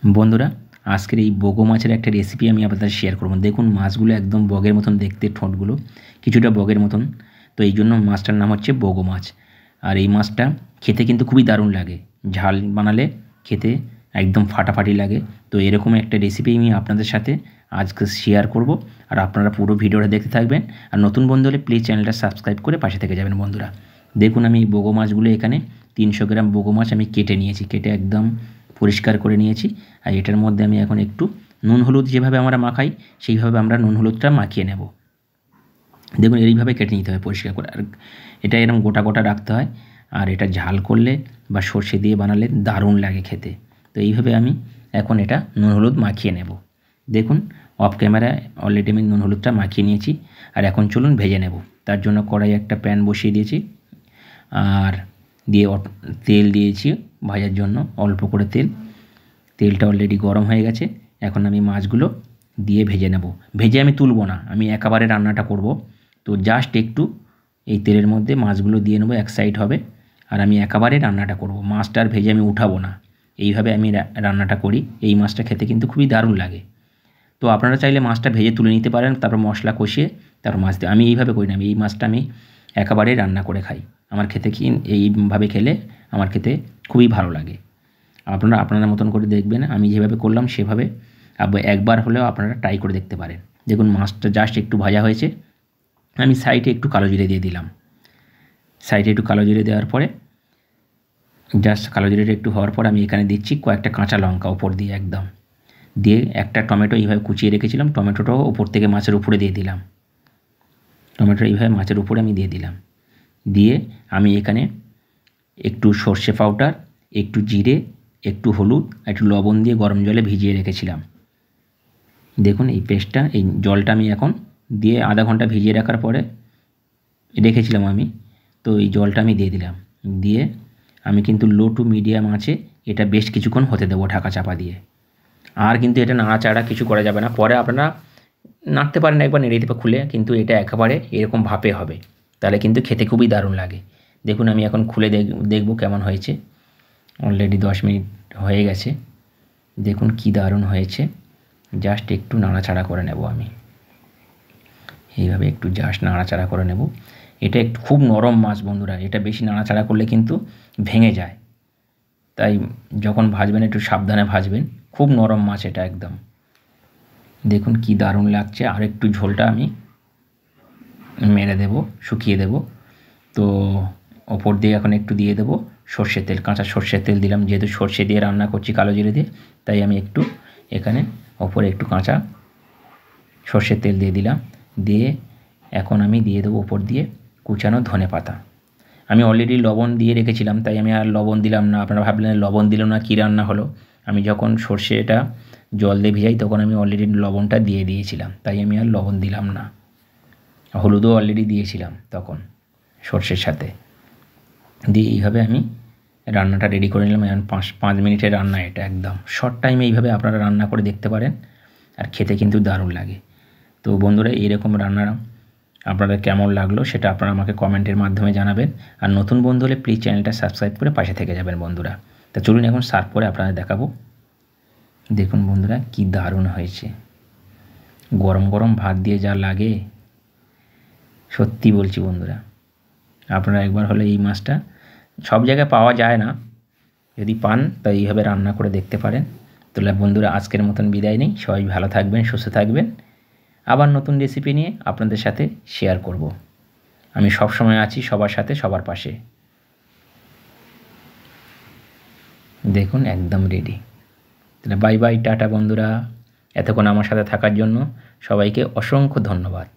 বন্ধুরা, আজকের এই বগো মাছের একটা রেসিপি আমি আপনাদের শেয়ার করব। দেখুন মাছগুলো একদম বগের মতন দেখতে, ঠোঁটগুলো কিছুটা বগের মতন। তো এই জন্য মাছটার নাম হচ্ছে বগো মাছ। আর এই মাছটা খেতে কিন্তু খুবই দারুণ লাগে, ঝাল বানালে খেতে একদম ফাটাফাটি লাগে। তো এরকম একটা রেসিপি আমি আপনাদের সাথে আজকে শেয়ার করব, আর আপনারা পুরো ভিডিওটা দেখতে থাকবেন। আর নতুন বন্ধু হলে প্লিজ চ্যানেলটা সাবস্ক্রাইব করে পাশে থেকে যাবেন। বন্ধুরা দেখুন, আমি এই বগো মাছগুলো এখানে 300 গ্রাম বগো মাছ আমি কেটে নিয়েছি, কেটে একদম পরিষ্কার করে নিয়েছি। আর এটার মধ্যে আমি এখন একটু নুন হলুদ, যেভাবে আমরা মাখাই সেইভাবে আমরা নুন হলুদটা মাখিয়ে নেব। দেখুন এইভাবে কেটে নিতে হয় পরিষ্কার করে, আর এটা এরকম গোটা গোটা রাখতে হয়। আর এটা ঝাল করলে বা সর্ষে দিয়ে বানালে দারুণ লাগে খেতে। তো এইভাবে আমি এখন এটা নুন হলুদ মাখিয়ে নেব। দেখুন অফ ক্যামেরায় অলরেডি আমি নুন হলুদটা মাখিয়ে নিয়েছি। আর এখন চলুন ভেজে নেব। তার জন্য কড়াই একটা প্যান বসিয়ে দিয়েছি, আর দিয়ে তেল দিয়েছি ভাজার জন্য, অল্প করে তেলটা অলরেডি গরম হয়ে গেছে। এখন আমি মাছগুলো দিয়ে ভেজে নেব। ভেজে আমি তুলব না, আমি একেবারে রান্নাটা করব। তো জাস্ট একটু এই তেলের মধ্যে মাছগুলো দিয়ে নেবো, এক সাইড হবে। আর আমি একেবারে রান্নাটা করব, মাছটা আর ভেজে আমি উঠাবো না। এইভাবে আমি রান্নাটা করি। এই মাছটা খেতে কিন্তু খুবই দারুণ লাগে। তো আপনারা চাইলে মাছটা ভেজে তুলে নিতে পারেন, তারপর মশলা কষিয়ে তারপর মাছ দিয়ে। আমি এইভাবে করি না, আমি এই মাছটা আমি একেবারে রান্না করে খাই। আমার খেতে এইভাবে খেলে আমার খেতে খুবই ভালো লাগে। আপনারা আপনাদের মতন করে দেখবেন, আমি যেভাবে করলাম সেভাবে একবার হলেও আপনারা ট্রাই করে দেখতে পারেন। দেখুন মাছটা জাস্ট একটু ভাজা হয়েছে। আমি সাইডে একটু কালো জিরে দিয়ে দিলাম। সাইডে একটু কালো জিরে দেওয়ার পরে, জাস্ট কালো জিরেটা একটু হওয়ার পর আমি এখানে দিচ্ছি কয়েকটা কাঁচা লঙ্কা ওপর দিয়ে একদম দিয়ে, একটা টমেটো এইভাবে কুচিয়ে রেখেছিলাম, টমেটোটাও ওপর থেকে মাছের উপরে দিয়ে দিলাম। টমেটোটা এইভাবে মাছের উপরে আমি দিয়ে দিলাম। দিয়ে আমি এখানে একটু সর্ষে পাউডার, একটু জিরে, একটু হলুদ, একটু লবণ দিয়ে গরম জলে ভিজিয়ে রেখেছিলাম। দেখুন এই পেস্টটা, এই জলটা আমি এখন দিয়ে আধা ঘন্টা ভিজিয়ে রাখার পরে রেখেছিলাম আমি। তো এই জলটা আমি দিয়ে দিলাম। দিয়ে আমি কিন্তু লো টু মিডিয়াম আঁচে এটা বেশ কিছুক্ষণ হতে দেবো ঢাকা চাপা দিয়ে। আর কিন্তু এটা নাড়াচাড়া কিছু করা যাবে না। পরে আপনারা নাড়তে পারেন একবার, নেড়ে দিতে খুলে, কিন্তু এটা একেবারে এরকম ভাপে হবে, তাহলে কিন্তু খেতে খুবই দারুণ লাগে। দেখুন আমি এখন খুলে দেখব কেমন হয়েছে। অলরেডি 10 মিনিট হয়ে গেছে। দেখুন কি দারুণ হয়েছে। জাস্ট একটু নাড়াচাড়া করে নেব আমি, এইভাবে একটু জাস্ট নাড়াচাড়া করে নেব। এটা একটু খুব নরম মাছ বন্ধুরা, এটা বেশি নাড়াচাড়া করলে কিন্তু ভেঙে যায়। তাই যখন ভাজবেন একটু সাবধানে ভাজবেন। খুব নরম মাছ এটা একদম। দেখুন কি দারুণ লাগছে। আর একটু ঝোলটা আমি মেরে দেব, শুকিয়ে দেব। তো ওপর দিয়ে এখন একটু দিয়ে দেবো সর্ষের তেল, কাঁচা সর্ষের তেল দিলাম। যেহেতু সর্ষে দিয়ে রান্না করছি কালো জিরে দিয়ে, তাই আমি একটু এখানে ওপরে একটু কাঁচা সর্ষের তেল দিয়ে দিলাম। দিয়ে এখন আমি দিয়ে দেবো ওপর দিয়ে কুচানো ধনেপাতা। আমি অলরেডি লবণ দিয়ে রেখেছিলাম, তাই আমি আর লবণ দিলাম না। আপনারা ভাবলেন লবণ দিলাম না, কী রান্না হলো। আমি যখন সর্ষেটা জল দিয়ে ভিজাই তখন আমি অলরেডি লবণটা দিয়ে দিয়েছিলাম, তাই আমি আর লবণ দিলাম না। হলুদও অলরেডি দিয়েছিলাম তখন সর্ষের সাথে। দিয়ে এইভাবে আমি রান্নাটা রেডি করে নিলাম। এখন 5 মিনিটের রান্না এটা, একদম শর্ট টাইমে এইভাবে আপনারা রান্না করে দেখতে পারেন, আর খেতে কিন্তু দারুণ লাগে। তো বন্ধুরা এইরকম রান্না আপনাদের কেমন লাগলো সেটা আপনারা আমাকে কমেন্টের মাধ্যমে জানাবেন। আর নতুন বন্ধু হলে প্লিজ চ্যানেলটা সাবস্ক্রাইব করে পাশে থেকে যাবেন বন্ধুরা। তা চলুন এখন সার্ভ করে আপনাদের দেখাবো। দেখুন বন্ধুরা কি দারুণ হয়েছে। গরম গরম ভাত দিয়ে যা লাগে, সত্যি বলছি বন্ধুরা, আপনারা একবার হলে এই মাছটা, সব জায়গায় পাওয়া যায় না, যদি পান তাই এইভাবে রান্না করে দেখতে পারেন। তাহলে বন্ধুরা আজকের মতন বিদায় নেই। সবাই ভালো থাকবেন, সুস্থ থাকবেন। আবার নতুন রেসিপি নিয়ে আপনাদের সাথে শেয়ার করব। আমি সব সময় আছি সবার সাথে, সবার পাশে। দেখুন একদম রেডি। তাহলে বাই বাই, টাটা বন্ধুরা। এতক্ষণ আমার সাথে থাকার জন্য সবাইকে অসংখ্য ধন্যবাদ।